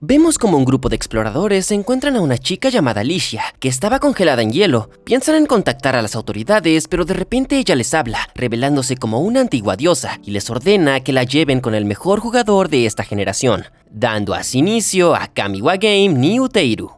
Vemos como un grupo de exploradores encuentran a una chica llamada Alicia, que estaba congelada en hielo. Piensan en contactar a las autoridades, pero de repente ella les habla, revelándose como una antigua diosa, y les ordena que la lleven con el mejor jugador de esta generación, dando así inicio a Kamiwa Game ni Uteiru.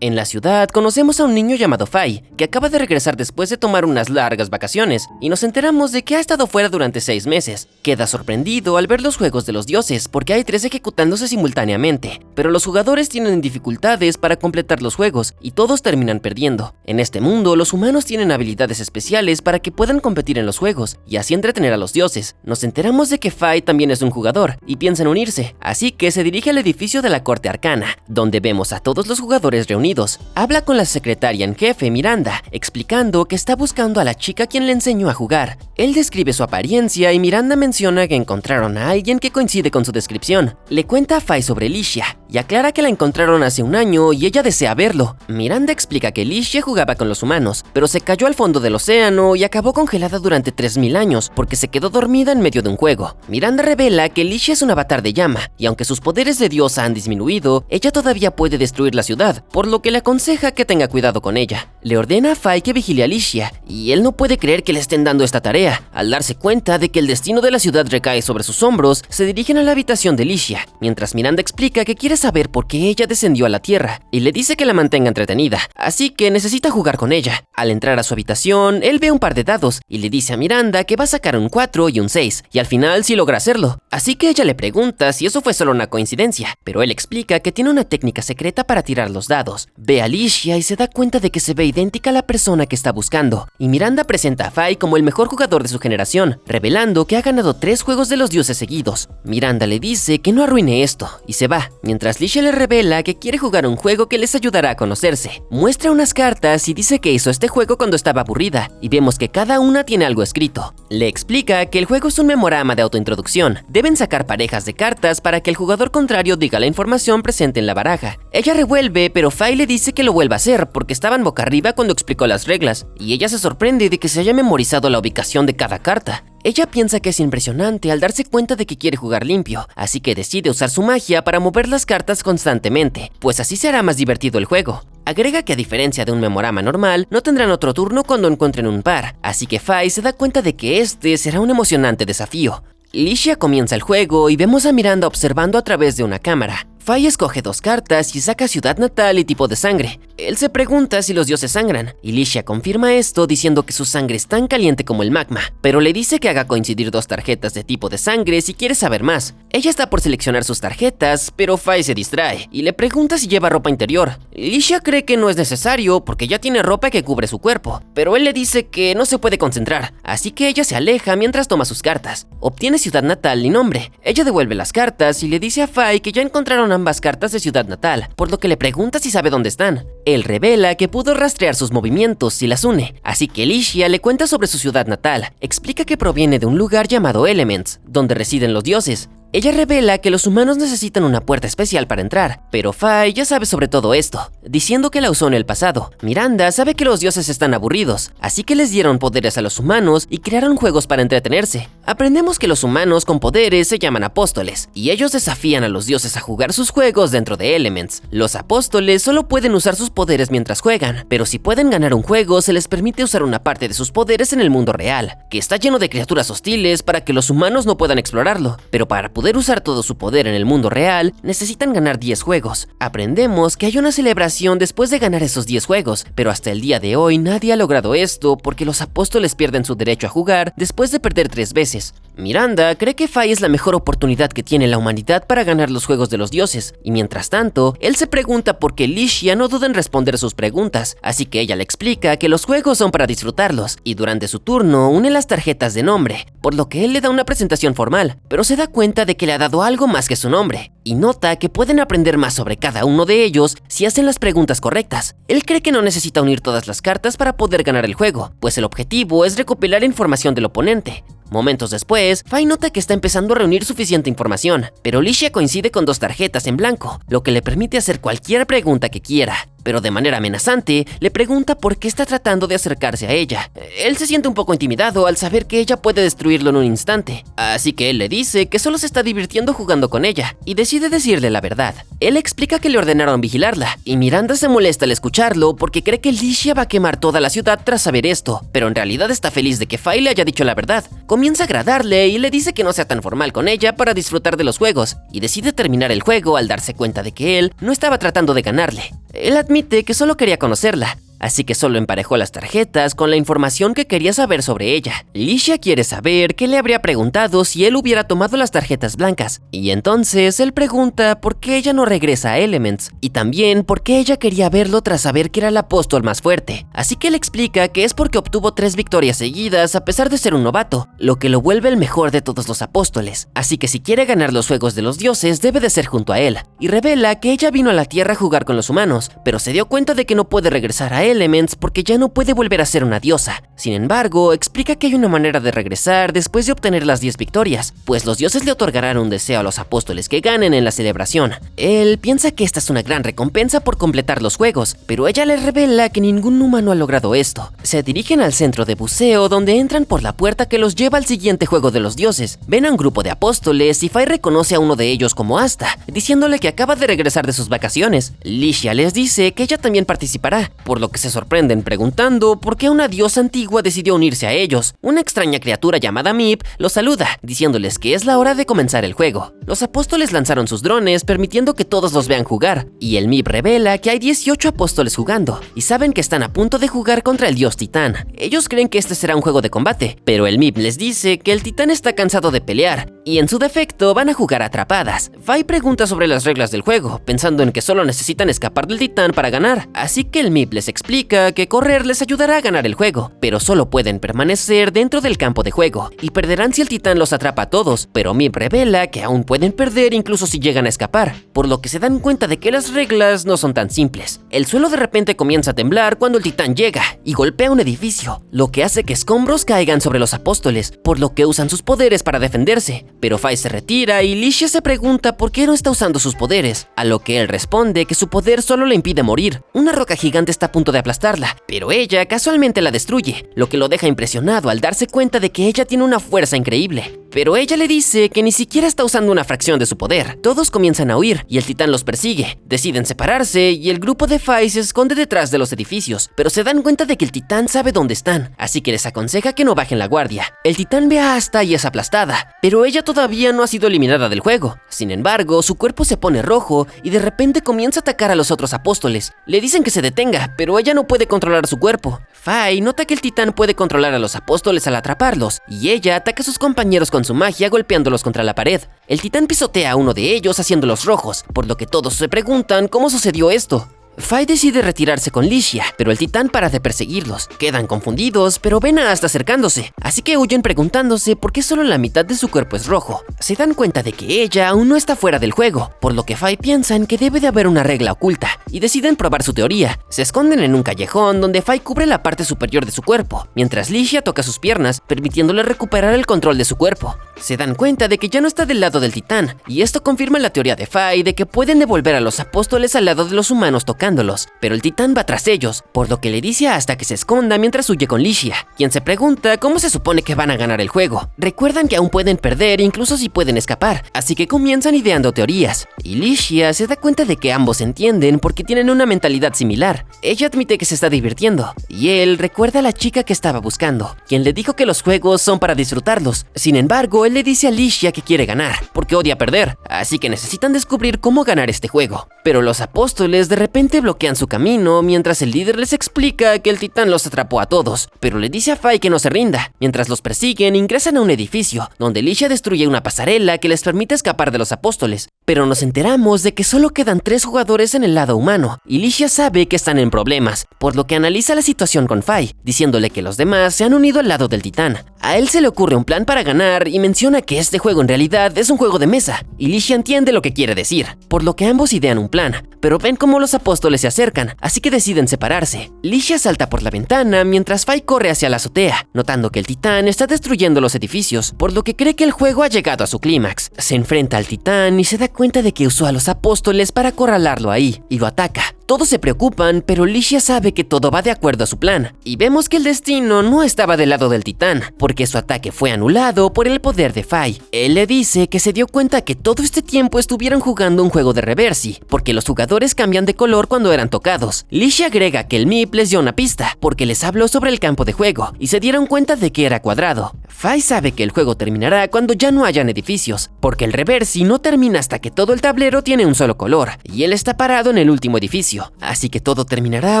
En la ciudad conocemos a un niño llamado Fai, que acaba de regresar después de tomar unas largas vacaciones, y nos enteramos de que ha estado fuera durante 6 meses. Queda sorprendido al ver los juegos de los dioses, porque hay 3 ejecutándose simultáneamente, pero los jugadores tienen dificultades para completar los juegos, y todos terminan perdiendo. En este mundo, los humanos tienen habilidades especiales para que puedan competir en los juegos, y así entretener a los dioses. Nos enteramos de que Fai también es un jugador, y piensa en unirse, así que se dirige al edificio de la corte arcana, donde vemos a todos los jugadores reunidos. Habla con la secretaria en jefe, Miranda, explicando que está buscando a la chica quien le enseñó a jugar. Él describe su apariencia y Miranda menciona que encontraron a alguien que coincide con su descripción. Le cuenta a Fai sobre Alicia y aclara que la encontraron hace un año y ella desea verlo. Miranda explica que Alicia jugaba con los humanos, pero se cayó al fondo del océano y acabó congelada durante 3000 años porque se quedó dormida en medio de un juego. Miranda revela que Alicia es un avatar de llama y aunque sus poderes de diosa han disminuido, ella todavía puede destruir la ciudad, por lo que le aconseja que tenga cuidado con ella. Le ordena a Fai que vigile a Alicia y él no puede creer que le estén dando esta tarea. Al darse cuenta de que el destino de la ciudad recae sobre sus hombros, se dirigen a la habitación de Alicia, mientras Miranda explica que quiere saber por qué ella descendió a la tierra y le dice que la mantenga entretenida, así que necesita jugar con ella. Al entrar a su habitación, él ve un par de dados y le dice a Miranda que va a sacar un 4 y un 6 y al final sí logra hacerlo, así que ella le pregunta si eso fue solo una coincidencia, pero él explica que tiene una técnica secreta para tirar los dados. Ve a Alicia y se da cuenta de que se ve idéntica a la persona que está buscando, y Miranda presenta a Fai como el mejor jugador de su generación, revelando que ha ganado 3 juegos de los dioses seguidos. Miranda le dice que no arruine esto, y se va, mientras Alicia le revela que quiere jugar un juego que les ayudará a conocerse. Muestra unas cartas y dice que hizo este juego cuando estaba aburrida, y vemos que cada una tiene algo escrito. Le explica que el juego es un memorama de autointroducción. Deben sacar parejas de cartas para que el jugador contrario diga la información presente en la baraja. Ella revuelve, pero Fai le dice que lo vuelva a hacer porque estaban boca arriba cuando explicó las reglas, y ella se sorprende de que se haya memorizado la ubicación de cada carta. Ella piensa que es impresionante al darse cuenta de que quiere jugar limpio, así que decide usar su magia para mover las cartas constantemente, pues así será más divertido el juego. Agrega que a diferencia de un memorama normal, no tendrán otro turno cuando encuentren un par, así que Fai se da cuenta de que este será un emocionante desafío. Alicia comienza el juego y vemos a Miranda observando a través de una cámara. Fai escoge 2 cartas y saca ciudad natal y tipo de sangre. Él se pregunta si los dioses sangran, y Alicia confirma esto diciendo que su sangre es tan caliente como el magma, pero le dice que haga coincidir 2 tarjetas de tipo de sangre si quiere saber más. Ella está por seleccionar sus tarjetas, pero Fai se distrae y le pregunta si lleva ropa interior. Alicia cree que no es necesario porque ya tiene ropa que cubre su cuerpo, pero él le dice que no se puede concentrar, así que ella se aleja mientras toma sus cartas. Obtiene ciudad natal y nombre. Ella devuelve las cartas y le dice a Fai que ya encontraron ambas cartas de ciudad natal, por lo que le pregunta si sabe dónde están. Él revela que pudo rastrear sus movimientos si las une, así que Alicia le cuenta sobre su ciudad natal. Explica que proviene de un lugar llamado Elements, donde residen los dioses. Ella revela que los humanos necesitan una puerta especial para entrar, pero Fai ya sabe sobre todo esto, diciendo que la usó en el pasado. Miranda sabe que los dioses están aburridos, así que les dieron poderes a los humanos y crearon juegos para entretenerse. Aprendemos que los humanos con poderes se llaman apóstoles, y ellos desafían a los dioses a jugar sus juegos dentro de Elements. Los apóstoles solo pueden usar sus poderes mientras juegan, pero si pueden ganar un juego se les permite usar una parte de sus poderes en el mundo real, que está lleno de criaturas hostiles para que los humanos no puedan explorarlo, pero para poder usar todo su poder en el mundo real, necesitan ganar 10 juegos. Aprendemos que hay una celebración después de ganar esos 10 juegos, pero hasta el día de hoy nadie ha logrado esto porque los apóstoles pierden su derecho a jugar después de perder 3 veces. Miranda cree que Fai es la mejor oportunidad que tiene la humanidad para ganar los juegos de los dioses, y mientras tanto, él se pregunta por qué Alicia no duda en responder sus preguntas, así que ella le explica que los juegos son para disfrutarlos, y durante su turno une las tarjetas de nombre, por lo que él le da una presentación formal, pero se da cuenta de que le ha dado algo más que su nombre, y nota que pueden aprender más sobre cada uno de ellos si hacen las preguntas correctas. Él cree que no necesita unir todas las cartas para poder ganar el juego, pues el objetivo es recopilar información del oponente. Momentos después, Fai nota que está empezando a reunir suficiente información, pero Alicia coincide con 2 tarjetas en blanco, lo que le permite hacer cualquier pregunta que quiera. pero de manera amenazante le pregunta por qué está tratando de acercarse a ella. Él se siente un poco intimidado al saber que ella puede destruirlo en un instante, así que él le dice que solo se está divirtiendo jugando con ella y decide decirle la verdad. Él explica que le ordenaron vigilarla y Miranda se molesta al escucharlo porque cree que Licia va a quemar toda la ciudad tras saber esto, pero en realidad está feliz de que Fai le haya dicho la verdad. Comienza a agradarle y le dice que no sea tan formal con ella para disfrutar de los juegos y decide terminar el juego al darse cuenta de que él no estaba tratando de ganarle. Él admite que solo quería conocerla, así que solo emparejó las tarjetas con la información que quería saber sobre ella. Licia quiere saber qué le habría preguntado si él hubiera tomado las tarjetas blancas, y entonces él pregunta por qué ella no regresa a Elements, y también por qué ella quería verlo tras saber que era el apóstol más fuerte. Así que le explica que es porque obtuvo 3 victorias seguidas a pesar de ser un novato, lo que lo vuelve el mejor de todos los apóstoles. Así que si quiere ganar los juegos de los dioses debe de ser junto a él, y revela que ella vino a la Tierra a jugar con los humanos, pero se dio cuenta de que no puede regresar a Elements porque ya no puede volver a ser una diosa. Sin embargo, explica que hay una manera de regresar después de obtener las 10 victorias, pues los dioses le otorgarán un deseo a los apóstoles que ganen en la celebración. Él piensa que esta es una gran recompensa por completar los juegos, pero ella le revela que ningún humano ha logrado esto. Se dirigen al centro de buceo donde entran por la puerta que los lleva al siguiente juego de los dioses. Ven a un grupo de apóstoles y Fai reconoce a uno de ellos como Asta, diciéndole que acaba de regresar de sus vacaciones. Licia les dice que ella también participará, por lo que se sorprenden preguntando por qué una diosa antigua decidió unirse a ellos. Una extraña criatura llamada Mip los saluda, diciéndoles que es la hora de comenzar el juego. Los apóstoles lanzaron sus drones permitiendo que todos los vean jugar, y el Mip revela que hay 18 apóstoles jugando, y saben que están a punto de jugar contra el dios Titán. Ellos creen que este será un juego de combate, pero el Mip les dice que el Titán está cansado de pelear, y en su defecto van a jugar atrapadas. Fai pregunta sobre las reglas del juego, pensando en que solo necesitan escapar del Titán para ganar, así que el Mip les explica que correr les ayudará a ganar el juego, pero solo pueden permanecer dentro del campo de juego, y perderán si el Titán los atrapa a todos, pero Mip revela que aún pueden perder incluso si llegan a escapar, por lo que se dan cuenta de que las reglas no son tan simples. El suelo de repente comienza a temblar cuando el Titán llega y golpea un edificio, lo que hace que escombros caigan sobre los apóstoles, por lo que usan sus poderes para defenderse, pero Fai se retira y Licia se pregunta por qué no está usando sus poderes, a lo que él responde que su poder solo le impide morir. Una roca gigante está a punto de aplastarla, pero ella casualmente la destruye, lo que lo deja impresionado al darse cuenta de que ella tiene una fuerza increíble. Pero ella le dice que ni siquiera está usando una fracción de su poder. Todos comienzan a huir y el Titán los persigue. Deciden separarse y el grupo de Fai se esconde detrás de los edificios, pero se dan cuenta de que el Titán sabe dónde están, así que les aconseja que no bajen la guardia. El Titán ve a Asta y es aplastada, pero ella todavía no ha sido eliminada del juego. Sin embargo, su cuerpo se pone rojo y de repente comienza a atacar a los otros apóstoles. Le dicen que se detenga, pero ella no puede controlar su cuerpo. Fai nota que el Titán puede controlar a los apóstoles al atraparlos, y ella ataca a sus compañeros con su magia golpeándolos contra la pared. El Titán pisotea a uno de ellos haciéndolos rojos, por lo que todos se preguntan cómo sucedió esto. Fai decide retirarse con Licia, pero el Titán para de perseguirlos. Quedan confundidos, pero ven a Asta acercándose, así que huyen preguntándose por qué solo la mitad de su cuerpo es rojo. Se dan cuenta de que ella aún no está fuera del juego, por lo que Fai piensa en que debe de haber una regla oculta, y deciden probar su teoría. Se esconden en un callejón donde Fai cubre la parte superior de su cuerpo, mientras Licia toca sus piernas, permitiéndole recuperar el control de su cuerpo. Se dan cuenta de que ya no está del lado del Titán, y esto confirma la teoría de Fai de que pueden devolver a los apóstoles al lado de los humanos tocándolos, pero el Titán va tras ellos, por lo que le dice hasta que se esconda mientras huye con Licia, quien se pregunta cómo se supone que van a ganar el juego. Recuerdan que aún pueden perder incluso si pueden escapar, así que comienzan ideando teorías, y Licia se da cuenta de que ambos entienden porque tienen una mentalidad similar. Ella admite que se está divirtiendo, y él recuerda a la chica que estaba buscando, quien le dijo que los juegos son para disfrutarlos. Sin embargo, él le dice a Licia que quiere ganar, porque odia perder, así que necesitan descubrir cómo ganar este juego. Pero los apóstoles de repente bloquean su camino mientras el líder les explica que el Titán los atrapó a todos, pero le dice a Fai que no se rinda. Mientras los persiguen, ingresan a un edificio, donde Licia destruye una pasarela que les permite escapar de los apóstoles. Pero nos enteramos de que solo quedan 3 jugadores en el lado humano, y Licia sabe que están en problemas, por lo que analiza la situación con Fai, diciéndole que los demás se han unido al lado del Titán. A él se le ocurre un plan para ganar y menciona que este juego en realidad es un juego de mesa, y Licia entiende lo que quiere decir, por lo que ambos idean un plan, pero ven cómo los apóstoles se acercan, así que deciden separarse. Licia salta por la ventana mientras Fai corre hacia la azotea, notando que el Titán está destruyendo los edificios, por lo que cree que el juego ha llegado a su clímax. Se enfrenta al Titán y se da cuenta de que usó a los apóstoles para acorralarlo ahí, y lo ataca. Todos se preocupan, pero Licia sabe que todo va de acuerdo a su plan, y vemos que el destino no estaba del lado del titán, porque su ataque fue anulado por el poder de Fai. Él le dice que se dio cuenta que todo este tiempo estuvieron jugando un juego de reversi, porque los jugadores cambian de color cuando eran tocados. Licia agrega que el MIP les dio una pista, porque les habló sobre el campo de juego, y se dieron cuenta de que era cuadrado. Fai sabe que el juego terminará cuando ya no hayan edificios, porque el reversi no termina hasta que todo el tablero tiene un solo color, y él está parado en el último edificio. Así que todo terminará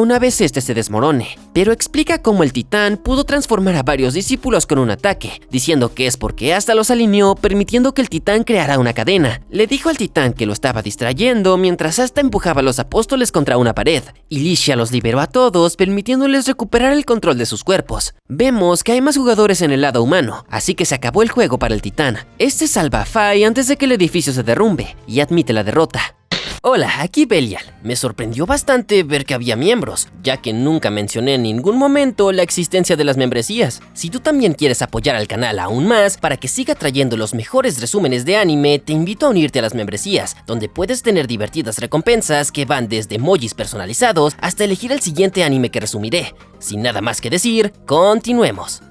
una vez este se desmorone. Pero explica cómo el titán pudo transformar a varios discípulos con un ataque, diciendo que es porque hasta los alineó, permitiendo que el titán creara una cadena. Le dijo al titán que lo estaba distrayendo mientras Asta empujaba a los apóstoles contra una pared, y Licia los liberó a todos, permitiéndoles recuperar el control de sus cuerpos. Vemos que hay más jugadores en el lado humano, así que se acabó el juego para el titán. Este salva a Fai antes de que el edificio se derrumbe, y admite la derrota. Hola, aquí Belial. Me sorprendió bastante ver que había miembros, ya que nunca mencioné en ningún momento la existencia de las membresías. Si tú también quieres apoyar al canal aún más para que siga trayendo los mejores resúmenes de anime, te invito a unirte a las membresías, donde puedes tener divertidas recompensas que van desde emojis personalizados hasta elegir el siguiente anime que resumiré. Sin nada más que decir, continuemos.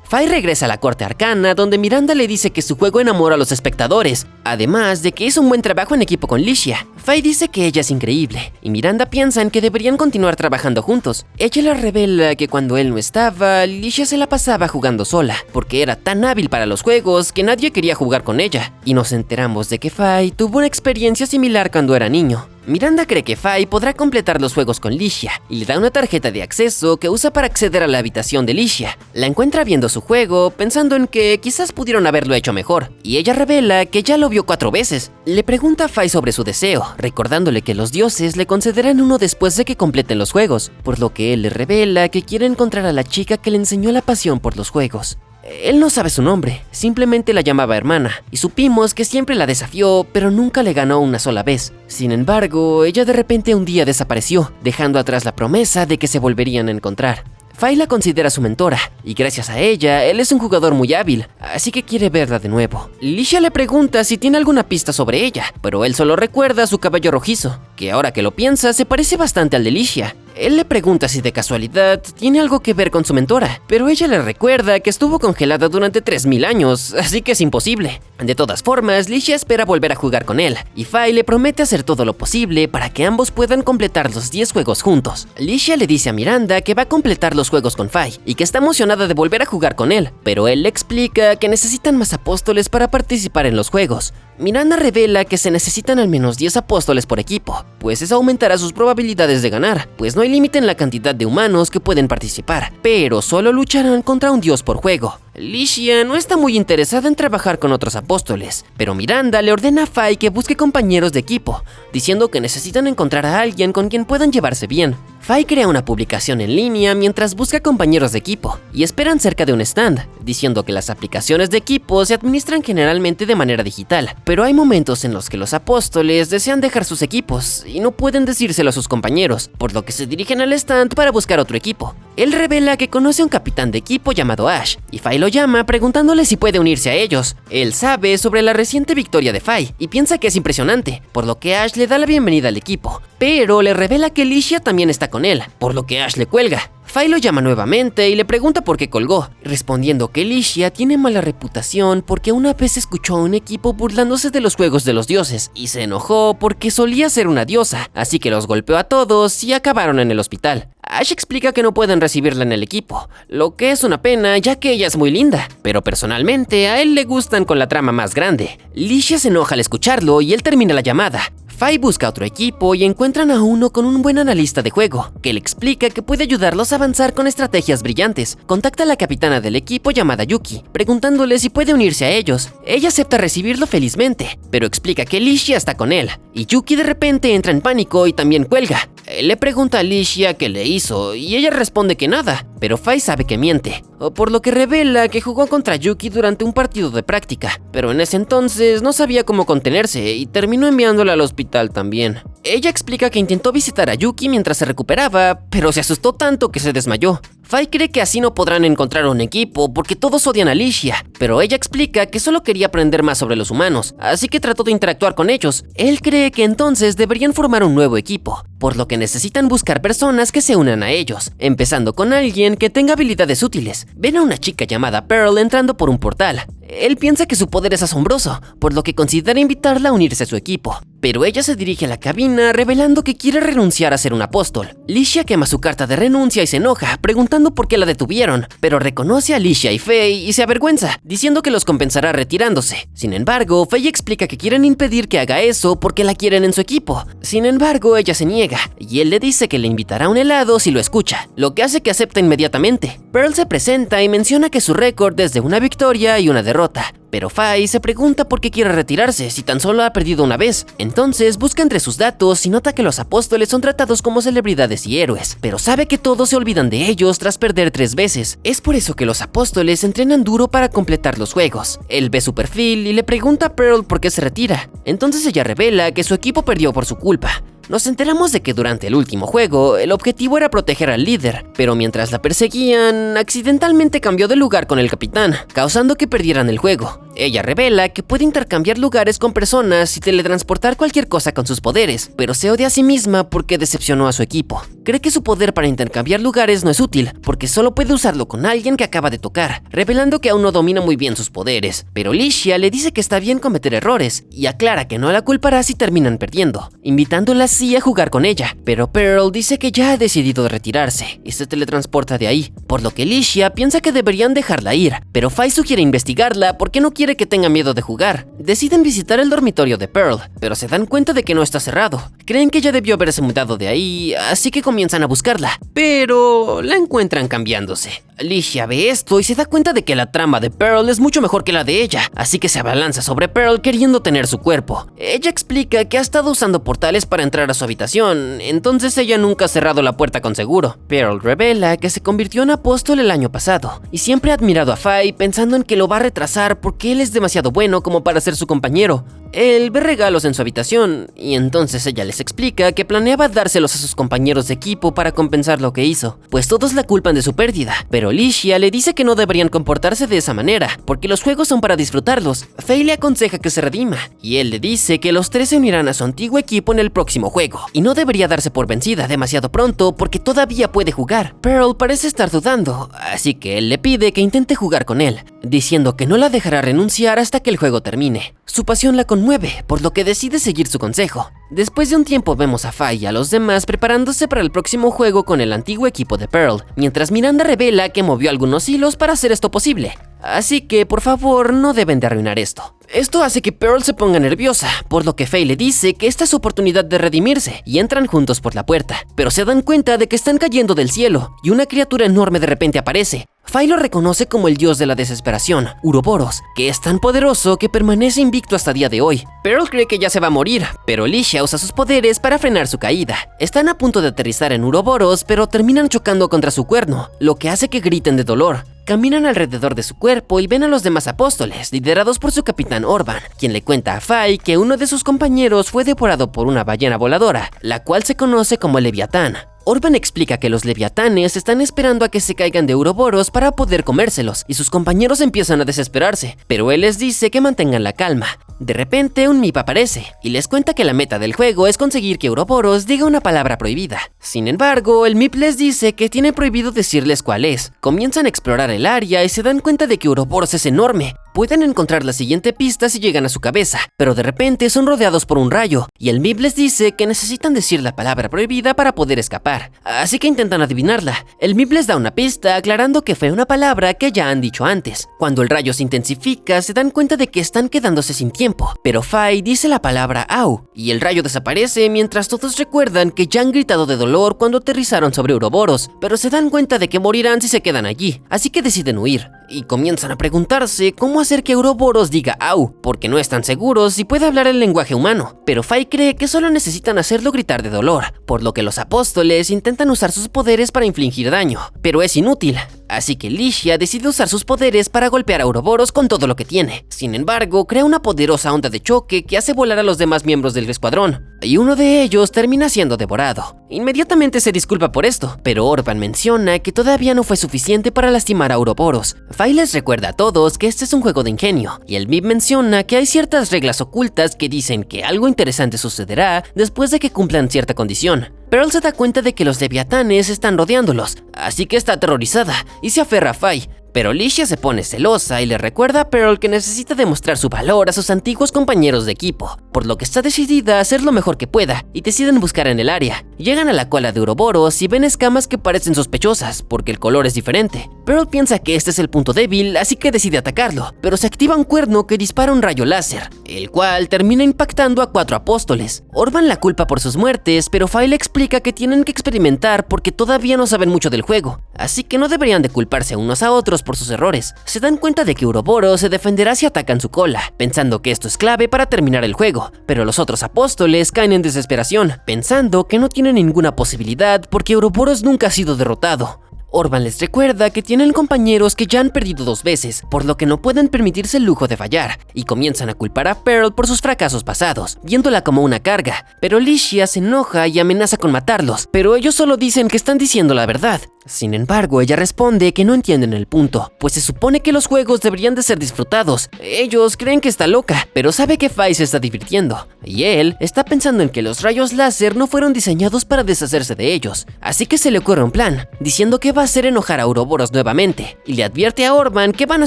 Fai regresa a la corte arcana, donde Miranda le dice que su juego enamora a los espectadores, además de que hizo un buen trabajo en equipo con Licia. Fai dice que ella es increíble, y Miranda piensa en que deberían continuar trabajando juntos. Ella le revela que cuando él no estaba, Licia se la pasaba jugando sola, porque era tan hábil para los juegos que nadie quería jugar con ella, y nos enteramos de que Fai tuvo una experiencia similar cuando era niño. Miranda cree que Fai podrá completar los juegos con Licia y le da una tarjeta de acceso que usa para acceder a la habitación de Licia. La encuentra viendo su juego, pensando en que quizás pudieron haberlo hecho mejor, y ella revela que ya lo vio 4 veces. Le pregunta a Fai sobre su deseo, recordándole que los dioses le concederán uno después de que completen los juegos, por lo que él le revela que quiere encontrar a la chica que le enseñó la pasión por los juegos. Él no sabe su nombre, simplemente la llamaba hermana, y supimos que siempre la desafió, pero nunca le ganó una sola vez. Sin embargo, ella de repente un día desapareció, dejando atrás la promesa de que se volverían a encontrar. Fai la considera su mentora, y gracias a ella, él es un jugador muy hábil, así que quiere verla de nuevo. Licia le pregunta si tiene alguna pista sobre ella, pero él solo recuerda su cabello rojizo, que ahora que lo piensa se parece bastante al de Licia. Él le pregunta si de casualidad tiene algo que ver con su mentora, pero ella le recuerda que estuvo congelada durante 3000 años, así que es imposible. De todas formas, Licia espera volver a jugar con él, y Fai le promete hacer todo lo posible para que ambos puedan completar los 10 juegos juntos. Licia le dice a Miranda que va a completar los juegos con Fai, y que está emocionada de volver a jugar con él, pero él le explica que necesitan más apóstoles para participar en los juegos. Miranda revela que se necesitan al menos 10 apóstoles por equipo, pues eso aumentará sus probabilidades de ganar, pues no hay límite en la cantidad de humanos que pueden participar, pero solo lucharán contra un dios por juego. Licia no está muy interesada en trabajar con otros apóstoles, pero Miranda le ordena a Fai que busque compañeros de equipo, diciendo que necesitan encontrar a alguien con quien puedan llevarse bien. Fai crea una publicación en línea mientras busca compañeros de equipo, y esperan cerca de un stand, diciendo que las aplicaciones de equipo se administran generalmente de manera digital, pero hay momentos en los que los apóstoles desean dejar sus equipos y no pueden decírselo a sus compañeros, por lo que se dirigen al stand para buscar otro equipo. Él revela que conoce a un capitán de equipo llamado Ash, y Fai lo llama preguntándole si puede unirse a ellos. Él sabe sobre la reciente victoria de Fai y piensa que es impresionante, por lo que Ash le da la bienvenida al equipo, pero le revela que Licia también está con él, por lo que Ash le cuelga. Fai lo llama nuevamente y le pregunta por qué colgó, respondiendo que Licia tiene mala reputación porque una vez escuchó a un equipo burlándose de los juegos de los dioses y se enojó porque solía ser una diosa, así que los golpeó a todos y acabaron en el hospital. Ash explica que no pueden recibirla en el equipo, lo que es una pena ya que ella es muy linda, pero personalmente a él le gustan con la trama más grande. Licia se enoja al escucharlo y él termina la llamada. Fai busca otro equipo y encuentran a uno con un buen analista de juego, que le explica que puede ayudarlos a avanzar con estrategias brillantes. Contacta a la capitana del equipo llamada Yuki, preguntándole si puede unirse a ellos. Ella acepta recibirlo felizmente, pero explica que Licia está con él, y Yuki de repente entra en pánico y también cuelga. Le pregunta a Licia qué le hizo, y ella responde que nada, pero Fai sabe que miente, por lo que revela que jugó contra Yuki durante un partido de práctica, pero en ese entonces no sabía cómo contenerse y terminó enviándola al hospital también. Ella explica que intentó visitar a Yuki mientras se recuperaba, pero se asustó tanto que se desmayó. Faye cree que así no podrán encontrar un equipo porque todos odian a Alicia, pero ella explica que solo quería aprender más sobre los humanos, así que trató de interactuar con ellos. Él cree que entonces deberían formar un nuevo equipo, por lo que necesitan buscar personas que se unan a ellos, empezando con alguien que tenga habilidades útiles. Ven a una chica llamada Pearl entrando por un portal. Él piensa que su poder es asombroso, por lo que considera invitarla a unirse a su equipo. Pero ella se dirige a la cabina revelando que quiere renunciar a ser un apóstol. Licia quema su carta de renuncia y se enoja, preguntando por qué la detuvieron, pero reconoce a Alicia y Faye y se avergüenza, diciendo que los compensará retirándose. Sin embargo, Faye explica que quieren impedir que haga eso porque la quieren en su equipo. Sin embargo, ella se niega, y él le dice que le invitará a un helado si lo escucha, lo que hace que acepte inmediatamente. Pearl se presenta y menciona que su récord es de una victoria y una derrota, pero Faye se pregunta por qué quiere retirarse si tan solo ha perdido una vez. Entonces busca entre sus datos y nota que los apóstoles son tratados como celebridades y héroes, pero sabe que todos se olvidan de ellos tras perder 3 veces. Es por eso que los apóstoles entrenan duro para completar los juegos. Él ve su perfil y le pregunta a Pearl por qué se retira. Entonces ella revela que su equipo perdió por su culpa. Nos enteramos de que durante el último juego, el objetivo era proteger al líder, pero mientras la perseguían, accidentalmente cambió de lugar con el capitán, causando que perdieran el juego. Ella revela que puede intercambiar lugares con personas y teletransportar cualquier cosa con sus poderes, pero se odia a sí misma porque decepcionó a su equipo. Cree que su poder para intercambiar lugares no es útil, porque solo puede usarlo con alguien que acaba de tocar, revelando que aún no domina muy bien sus poderes. Pero Licia le dice que está bien cometer errores, y aclara que no la culpará si terminan perdiendo, invitándola así a jugar con ella. Pero Pearl dice que ya ha decidido retirarse, y se teletransporta de ahí, por lo que Licia piensa que deberían dejarla ir, pero Faye sugiere investigarla porque no quiere que tenga miedo de jugar. Deciden visitar el dormitorio de Pearl, pero se dan cuenta de que no está cerrado. Creen que ella debió haberse mudado de ahí, así que comienzan a buscarla, pero la encuentran cambiándose. Licia ve esto y se da cuenta de que la trama de Pearl es mucho mejor que la de ella, así que se abalanza sobre Pearl queriendo tener su cuerpo. Ella explica que ha estado usando portales para entrar a su habitación, entonces ella nunca ha cerrado la puerta con seguro. Pearl revela que se convirtió en apóstol el año pasado, y siempre ha admirado a Faye pensando en que lo va a retrasar porque él es demasiado bueno como para ser su compañero. Él ve regalos en su habitación, y entonces ella les explica que planeaba dárselos a sus compañeros de equipo para compensar lo que hizo, pues todos la culpan de su pérdida, pero Licia le dice que no deberían comportarse de esa manera, porque los juegos son para disfrutarlos. Faye le aconseja que se redima, y él le dice que los 3 se unirán a su antiguo equipo en el próximo juego, y no debería darse por vencida demasiado pronto porque todavía puede jugar. Pearl parece estar dudando, así que él le pide que intente jugar con él, diciendo que no la dejará renunciar hasta que el juego termine. Su pasión la conmueve, por lo que decide seguir su consejo. Después de un tiempo vemos a Faye y a los demás preparándose para el próximo juego con el antiguo equipo de Pearl, mientras Miranda revela que movió algunos hilos para hacer esto posible. Así que, por favor, no deben de arruinar esto. Esto hace que Pearl se ponga nerviosa, por lo que Faye le dice que esta es su oportunidad de redimirse, y entran juntos por la puerta. Pero se dan cuenta de que están cayendo del cielo, y una criatura enorme de repente aparece. Faye lo reconoce como el dios de la desesperación, Uroboros, que es tan poderoso que permanece invicto hasta día de hoy. Pearl cree que ya se va a morir, pero Licia usa sus poderes para frenar su caída. Están a punto de aterrizar en Uroboros, pero terminan chocando contra su cuerno, lo que hace que griten de dolor. Caminan alrededor de su cuerpo y ven a los demás apóstoles, liderados por su capitán Orban, quien le cuenta a Faye que uno de sus compañeros fue devorado por una ballena voladora, la cual se conoce como Leviatán. Orban explica que los leviatanes están esperando a que se caigan de Uroboros para poder comérselos, y sus compañeros empiezan a desesperarse, pero él les dice que mantengan la calma. De repente, un MIP aparece, y les cuenta que la meta del juego es conseguir que Uroboros diga una palabra prohibida. Sin embargo, el MIP les dice que tiene prohibido decirles cuál es. Comienzan a explorar el área y se dan cuenta de que Uroboros es enorme. Pueden encontrar la siguiente pista si llegan a su cabeza, pero de repente son rodeados por un rayo, y el MIP les dice que necesitan decir la palabra prohibida para poder escapar. Así que intentan adivinarla. El MIP les da una pista aclarando que fue una palabra que ya han dicho antes. Cuando el rayo se intensifica, se dan cuenta de que están quedándose sin tiempo, pero Faye dice la palabra AU, y el rayo desaparece mientras todos recuerdan que ya han gritado de dolor cuando aterrizaron sobre Uroboros, pero se dan cuenta de que morirán si se quedan allí, así que deciden huir, y comienzan a preguntarse cómo hacer que Uroboros diga AU, porque no están seguros si puede hablar el lenguaje humano, pero Faye cree que solo necesitan hacerlo gritar de dolor, por lo que los apóstoles intentan usar sus poderes para infligir daño, pero es inútil. así que Licia decide usar sus poderes para golpear a Ouroboros con todo lo que tiene. Sin embargo, crea una poderosa onda de choque que hace volar a los demás miembros del escuadrón, y uno de ellos termina siendo devorado. Inmediatamente se disculpa por esto, pero Orban menciona que todavía no fue suficiente para lastimar a Ouroboros. Fai les recuerda a todos que este es un juego de ingenio, y el MIB menciona que hay ciertas reglas ocultas que dicen que algo interesante sucederá después de que cumplan cierta condición. Pearl se da cuenta de que los leviatanes están rodeándolos, así que está aterrorizada y se aferra a Fai. Pero Licia se pone celosa y le recuerda a Pearl que necesita demostrar su valor a sus antiguos compañeros de equipo, por lo que está decidida a hacer lo mejor que pueda y deciden buscar en el área. Llegan a la cola de Ouroboros y ven escamas que parecen sospechosas porque el color es diferente. Pearl piensa que este es el punto débil, así que decide atacarlo, pero se activa un cuerno que dispara un rayo láser, el cual termina impactando a 4 apóstoles. Orban la culpa por sus muertes, pero Fai le explica que tienen que experimentar porque todavía no saben mucho del juego, así que no deberían de culparse unos a otros por sus errores. Se dan cuenta de que Ouroboros se defenderá si atacan su cola, pensando que esto es clave para terminar el juego, pero los otros apóstoles caen en desesperación, pensando que no tienen ninguna posibilidad porque Ouroboros nunca ha sido derrotado. Orban les recuerda que tienen compañeros que ya han perdido 2 veces, por lo que no pueden permitirse el lujo de fallar, y comienzan a culpar a Pearl por sus fracasos pasados, viéndola como una carga. Pero Licia se enoja y amenaza con matarlos, pero ellos solo dicen que están diciendo la verdad. Sin embargo, ella responde que no entienden el punto, pues se supone que los juegos deberían de ser disfrutados. Ellos creen que está loca, pero sabe que Fai se está divirtiendo, y él está pensando en que los rayos láser no fueron diseñados para deshacerse de ellos, así que se le ocurre un plan, diciendo que va a hacer enojar a Ouroboros nuevamente, y le advierte a Orban que van a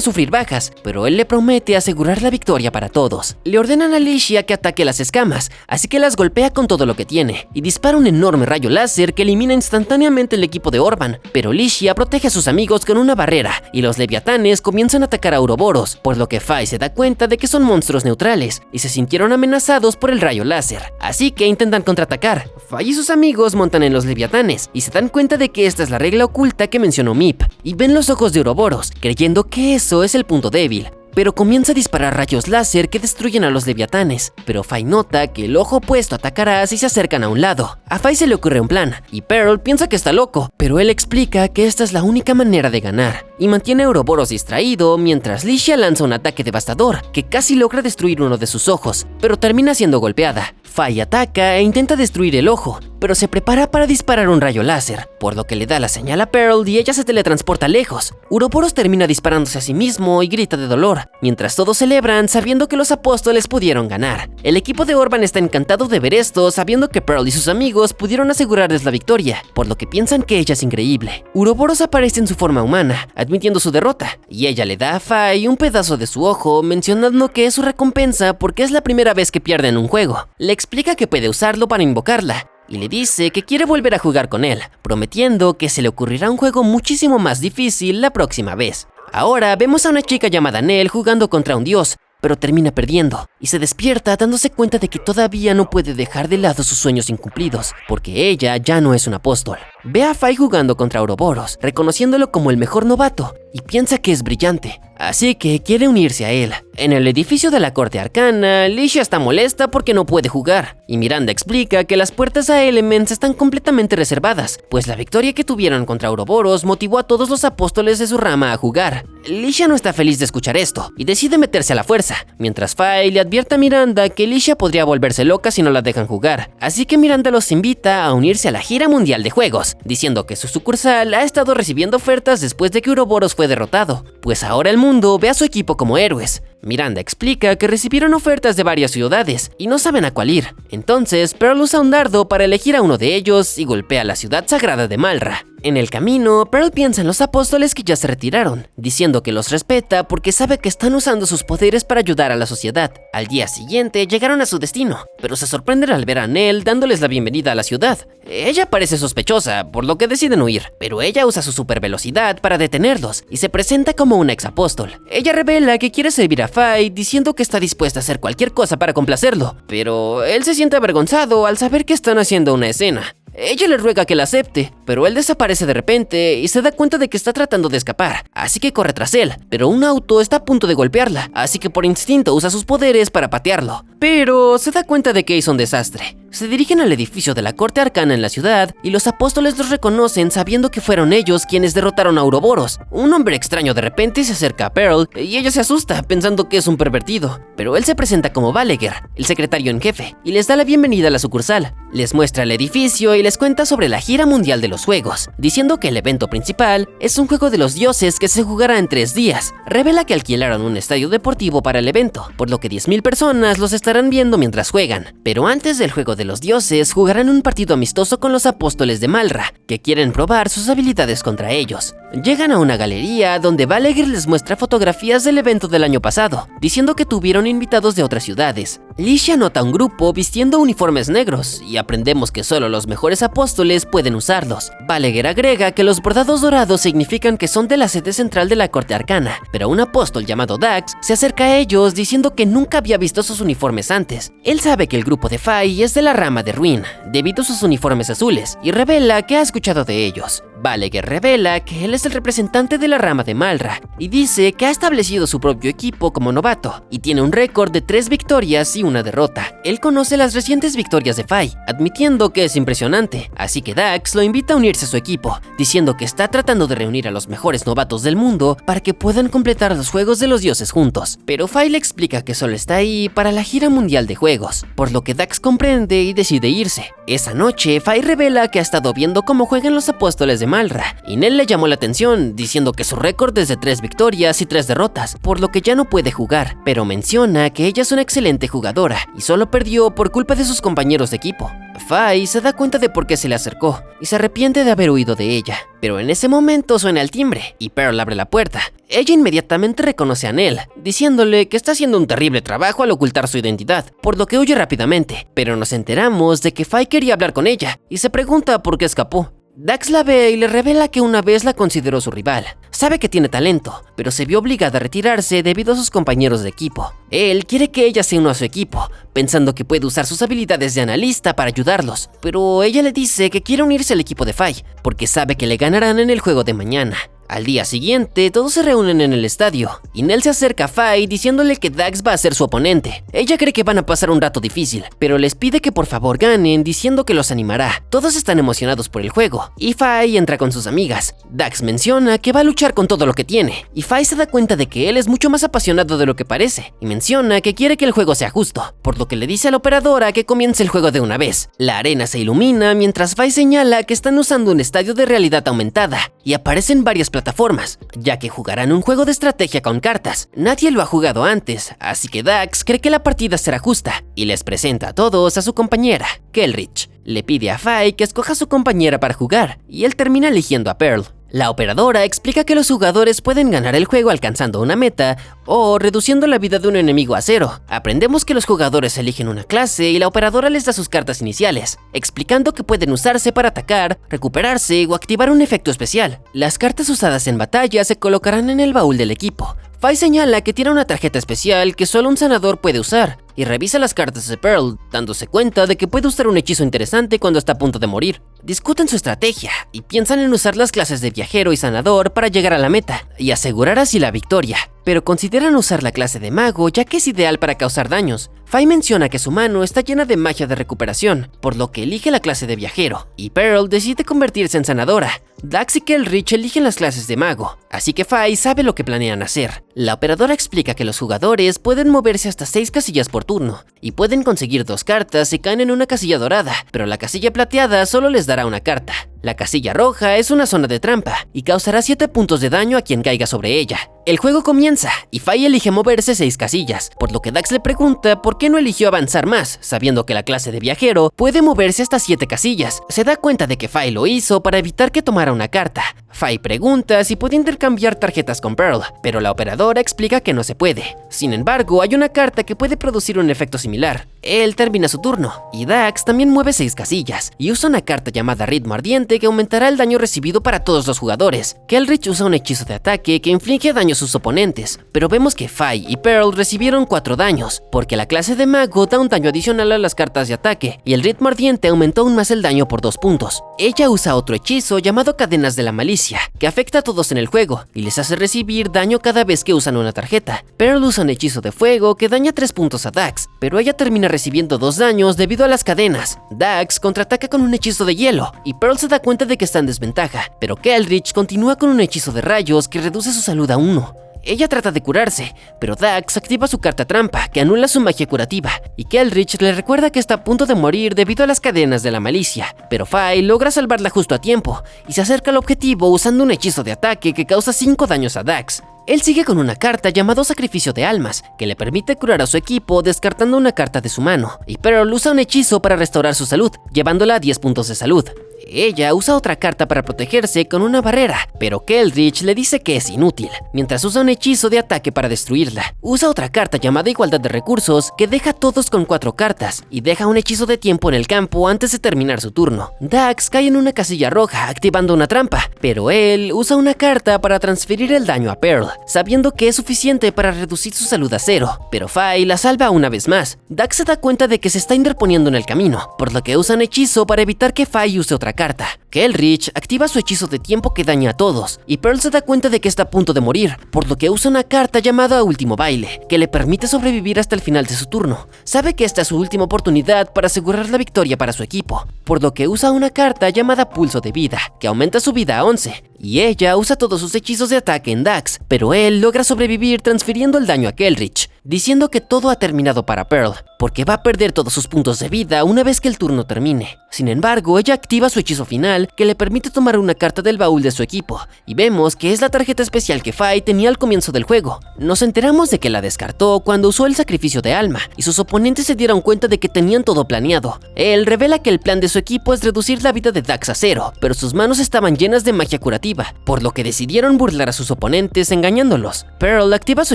sufrir bajas, pero él le promete asegurar la victoria para todos. Le ordenan a Licia que ataque las escamas, así que las golpea con todo lo que tiene, y dispara un enorme rayo láser que elimina instantáneamente el equipo de Orban, pero Licia protege a sus amigos con una barrera, y los leviatanes comienzan a atacar a Ouroboros, por lo que Fai se da cuenta de que son monstruos neutrales, y se sintieron amenazados por el rayo láser, así que intentan contraatacar. Fai y sus amigos montan en los leviatanes, y se dan cuenta de que esta es la regla oculta que mencionó Mip, y ven los ojos de Ouroboros, creyendo que eso es el punto débil. Pero comienza a disparar rayos láser que destruyen a los leviatanes, pero Fai nota que el ojo opuesto atacará si se acercan a un lado. A Fai se le ocurre un plan, y Pearl piensa que está loco, pero él explica que esta es la única manera de ganar, y mantiene a Ouroboros distraído mientras Licia lanza un ataque devastador que casi logra destruir uno de sus ojos, pero termina siendo golpeada. Fai ataca e intenta destruir el ojo, pero se prepara para disparar un rayo láser, por lo que le da la señal a Pearl y ella se teletransporta lejos. Ouroboros termina disparándose a sí mismo y grita de dolor, mientras todos celebran sabiendo que los apóstoles pudieron ganar. El equipo de Orban está encantado de ver esto, sabiendo que Pearl y sus amigos pudieron asegurarles la victoria, por lo que piensan que ella es increíble. Ouroboros aparece en su forma humana, admitiendo su derrota, y ella le da a Fai un pedazo de su ojo, mencionando que es su recompensa porque es la primera vez que pierde en un juego. Le explica que puede usarlo para invocarla, y le dice que quiere volver a jugar con él, prometiendo que se le ocurrirá un juego muchísimo más difícil la próxima vez. Ahora vemos a una chica llamada Nell jugando contra un dios, pero termina perdiendo, y se despierta dándose cuenta de que todavía no puede dejar de lado sus sueños incumplidos, porque ella ya no es un apóstol. Ve a Fai jugando contra Ouroboros, reconociéndolo como el mejor novato, y piensa que es brillante, así que quiere unirse a él. En el edificio de la corte arcana, Licia está molesta porque no puede jugar, y Miranda explica que las puertas a Elements están completamente reservadas, pues la victoria que tuvieron contra Ouroboros motivó a todos los apóstoles de su rama a jugar. Licia no está feliz de escuchar esto, y decide meterse a la fuerza, mientras Fai le advierte a Miranda que Licia podría volverse loca si no la dejan jugar, así que Miranda los invita a unirse a la gira mundial de juegos, diciendo que su sucursal ha estado recibiendo ofertas después de que Ouroboros fue derrotado, pues ahora el mundo ve a su equipo como héroes. Miranda explica que recibieron ofertas de varias ciudades y no saben a cuál ir. Entonces, Pearl usa un dardo para elegir a uno de ellos y golpea la ciudad sagrada de Malra. En el camino, Pearl piensa en los apóstoles que ya se retiraron, diciendo que los respeta porque sabe que están usando sus poderes para ayudar a la sociedad. Al día siguiente llegaron a su destino, pero se sorprenden al ver a Nell dándoles la bienvenida a la ciudad. Ella parece sospechosa, por lo que deciden huir, pero ella usa su super velocidad para detenerlos y se presenta como una ex apóstol. Ella revela que quiere servir a Fai, diciendo que está dispuesta a hacer cualquier cosa para complacerlo, pero él se siente avergonzado al saber que están haciendo una escena. Ella le ruega que la acepte, pero él desaparece de repente y se da cuenta de que está tratando de escapar, así que corre tras él, pero un auto está a punto de golpearla, así que por instinto usa sus poderes para patearlo, pero se da cuenta de que hizo un desastre. Se dirigen al edificio de la corte arcana en la ciudad y los apóstoles los reconocen sabiendo que fueron ellos quienes derrotaron a Ouroboros. Un hombre extraño de repente se acerca a Pearl y ella se asusta pensando que es un pervertido, pero él se presenta como Balaguer, el secretario en jefe, y les da la bienvenida a la sucursal. Les muestra el edificio y les cuenta sobre la gira mundial de los juegos, diciendo que el evento principal es un juego de los dioses que se jugará en 3 días. Revela que alquilaron un estadio deportivo para el evento, por lo que 10,000 personas los estarán viendo mientras juegan. Pero antes del juego de los dioses jugarán un partido amistoso con los apóstoles de Malra, que quieren probar sus habilidades contra ellos. Llegan a una galería donde Balaguer les muestra fotografías del evento del año pasado, diciendo que tuvieron invitados de otras ciudades. Licia nota un grupo vistiendo uniformes negros y aprendemos que solo los mejores apóstoles pueden usarlos. Balaguer agrega que los bordados dorados significan que son de la sede central de la corte arcana, pero un apóstol llamado Dax se acerca a ellos diciendo que nunca había visto sus uniformes antes. Él sabe que el grupo de Fai es de la rama de Ruin, debido a sus uniformes azules, y revela que ha escuchado de ellos. Balaguer revela que él es el representante de la rama de Malra y dice que ha establecido su propio equipo como novato y tiene un récord de 3 victorias y 1 derrota. Él conoce las recientes victorias de Fai, admitiendo que es impresionante, así que Dax lo invita a unirse a su equipo, diciendo que está tratando de reunir a los mejores novatos del mundo para que puedan completar los juegos de los dioses juntos. Pero Fai le explica que solo está ahí para la gira mundial de juegos, por lo que Dax comprende y decide irse. Esa noche, Fai revela que ha estado viendo cómo juegan los apóstoles de Malra, y Nell le llamó la atención, diciendo que su récord es de 3 victorias y 3 derrotas, por lo que ya no puede jugar, pero menciona que ella es una excelente jugadora y solo perdió por culpa de sus compañeros de equipo. Fai se da cuenta de por qué se le acercó y se arrepiente de haber huido de ella, pero en ese momento suena el timbre y Pearl abre la puerta. Ella inmediatamente reconoce a Nell, diciéndole que está haciendo un terrible trabajo al ocultar su identidad, por lo que huye rápidamente, pero nos enteramos de que Fai quería hablar con ella y se pregunta por qué escapó. Dax la ve y le revela que una vez la consideró su rival. Sabe que tiene talento, pero se vio obligada a retirarse debido a sus compañeros de equipo. Él quiere que ella se una a su equipo, pensando que puede usar sus habilidades de analista para ayudarlos, pero ella le dice que quiere unirse al equipo de Fai, porque sabe que le ganarán en el juego de mañana. Al día siguiente, todos se reúnen en el estadio, y Nell se acerca a Fai diciéndole que Dax va a ser su oponente. Ella cree que van a pasar un rato difícil, pero les pide que por favor ganen, diciendo que los animará. Todos están emocionados por el juego, y Fai entra con sus amigas. Dax menciona que va a luchar con todo lo que tiene, y Fai se da cuenta de que él es mucho más apasionado de lo que parece, y menciona que quiere que el juego sea justo, por lo que le dice a la operadora que comience el juego de una vez. La arena se ilumina mientras Fai señala que están usando un estadio de realidad aumentada, y aparecen varias plataformas, ya que jugarán un juego de estrategia con cartas. Nadie lo ha jugado antes, así que Dax cree que la partida será justa y les presenta a todos a su compañera, Kelrich. Le pide a Fai que escoja a su compañera para jugar y él termina eligiendo a Pearl. La operadora explica que los jugadores pueden ganar el juego alcanzando una meta o reduciendo la vida de un enemigo a 0. Aprendemos que los jugadores eligen una clase y la operadora les da sus cartas iniciales, explicando que pueden usarse para atacar, recuperarse o activar un efecto especial. Las cartas usadas en batalla se colocarán en el baúl del equipo. Fai señala que tiene una tarjeta especial que solo un sanador puede usar y revisa las cartas de Pearl, dándose cuenta de que puede usar un hechizo interesante cuando está a punto de morir. Discuten su estrategia y piensan en usar las clases de viajero y sanador para llegar a la meta y asegurar así la victoria, pero consideran usar la clase de mago ya que es ideal para causar daños. Fai menciona que su mano está llena de magia de recuperación, por lo que elige la clase de viajero, y Pearl decide convertirse en sanadora. Dax y Kelrich eligen las clases de mago, así que Fai sabe lo que planean hacer. La operadora explica que los jugadores pueden moverse hasta 6 casillas por turno, y pueden conseguir 2 cartas si caen en una casilla dorada, pero la casilla plateada solo les dará una carta. La casilla roja es una zona de trampa, y causará 7 puntos de daño a quien caiga sobre ella. El juego comienza, y Fai elige moverse 6 casillas, por lo que Dax le pregunta por qué no eligió avanzar más, sabiendo que la clase de viajero puede moverse hasta 7 casillas. Se da cuenta de que Fai lo hizo para evitar que tomara una carta. Fai pregunta si puede intercambiar tarjetas con Pearl, pero la operadora explica que no se puede. Sin embargo, hay una carta que puede producir un efecto similar. Él termina su turno, y Dax también mueve 6 casillas, y usa una carta llamada Ritmo Ardiente que aumentará el daño recibido para todos los jugadores. Keldritch usa un hechizo de ataque que inflige daño a sus oponentes, pero vemos que Fai y Pearl recibieron 4 daños, porque la clase de mago da un daño adicional a las cartas de ataque, y el Ritmo Ardiente aumentó aún más el daño por 2 puntos. Ella usa otro hechizo llamado Cadenas de la Malicia, que afecta a todos en el juego, y les hace recibir daño cada vez que usan una tarjeta. Pearl usa un hechizo de fuego que daña 3 puntos a Dax, pero ella termina recibiendo 2 daños debido a las cadenas. Dax contraataca con un hechizo de hielo, y Pearl se da cuenta de que está en desventaja, pero Keldritch continúa con un hechizo de rayos que reduce su salud a 1. Ella trata de curarse, pero Dax activa su carta trampa que anula su magia curativa, y Keldritch le recuerda que está a punto de morir debido a las cadenas de la malicia, pero Fai logra salvarla justo a tiempo, y se acerca al objetivo usando un hechizo de ataque que causa 5 daños a Dax. Él sigue con una carta llamado Sacrificio de Almas, que le permite curar a su equipo descartando una carta de su mano, y Pearl usa un hechizo para restaurar su salud, llevándola a 10 puntos de salud. Ella usa otra carta para protegerse con una barrera, pero Keldritch le dice que es inútil, mientras usa un hechizo de ataque para destruirla. Usa otra carta llamada Igualdad de Recursos, que deja a todos con 4 cartas, y deja un hechizo de tiempo en el campo antes de terminar su turno. Dax cae en una casilla roja, activando una trampa, pero él usa una carta para transferir el daño a Pearl, sabiendo que es suficiente para reducir su salud a 0, pero Fai la salva una vez más. Dax se da cuenta de que se está interponiendo en el camino, por lo que usa un hechizo para evitar que Fai use otra carta. Keldritch activa su hechizo de tiempo que daña a todos, y Pearl se da cuenta de que está a punto de morir, por lo que usa una carta llamada Último Baile, que le permite sobrevivir hasta el final de su turno. Sabe que esta es su última oportunidad para asegurar la victoria para su equipo, por lo que usa una carta llamada Pulso de Vida, que aumenta su vida a 11, y ella usa todos sus hechizos de ataque en Dax, pero él logra sobrevivir transfiriendo el daño a Keldritch, diciendo que todo ha terminado para Pearl, porque va a perder todos sus puntos de vida una vez que el turno termine. Sin embargo, ella activa su hechizo final que le permite tomar una carta del baúl de su equipo, y vemos que es la tarjeta especial que Fai tenía al comienzo del juego. Nos enteramos de que la descartó cuando usó el Sacrificio de Alma, y sus oponentes se dieron cuenta de que tenían todo planeado. Él revela que el plan de su equipo es reducir la vida de Dax a 0, pero sus manos estaban llenas de magia curativa, por lo que decidieron burlar a sus oponentes engañándolos. Pearl activa su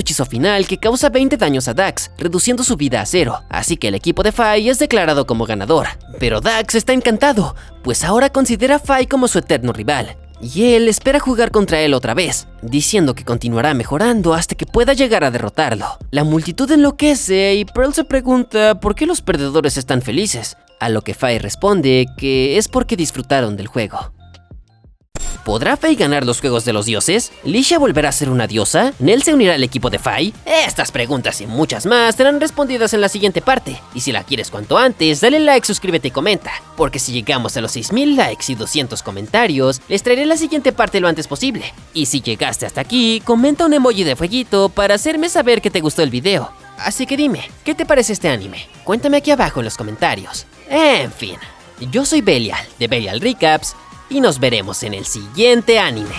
hechizo final que causa 20 daños a Dax, reduciendo su vida a 0, así que el equipo de Fai es declarado como ganador. Pero Dax está encantado, pues ahora considera a Fai como su eterno rival, y él espera jugar contra él otra vez, diciendo que continuará mejorando hasta que pueda llegar a derrotarlo. La multitud enloquece y Pearl se pregunta por qué los perdedores están felices, a lo que Fai responde que es porque disfrutaron del juego. ¿Podrá Fai ganar los Juegos de los Dioses? ¿Licia volverá a ser una diosa? ¿Nell se unirá al equipo de Fai? Estas preguntas y muchas más serán respondidas en la siguiente parte. Y si la quieres cuanto antes, dale like, suscríbete y comenta, porque si llegamos a los 6000 likes y 200 comentarios, les traeré la siguiente parte lo antes posible. Y si llegaste hasta aquí, comenta un emoji de fueguito para hacerme saber que te gustó el video. Así que dime, ¿qué te parece este anime? Cuéntame aquí abajo en los comentarios. En fin, yo soy Belial, de Belial Recaps, y nos veremos en el siguiente anime.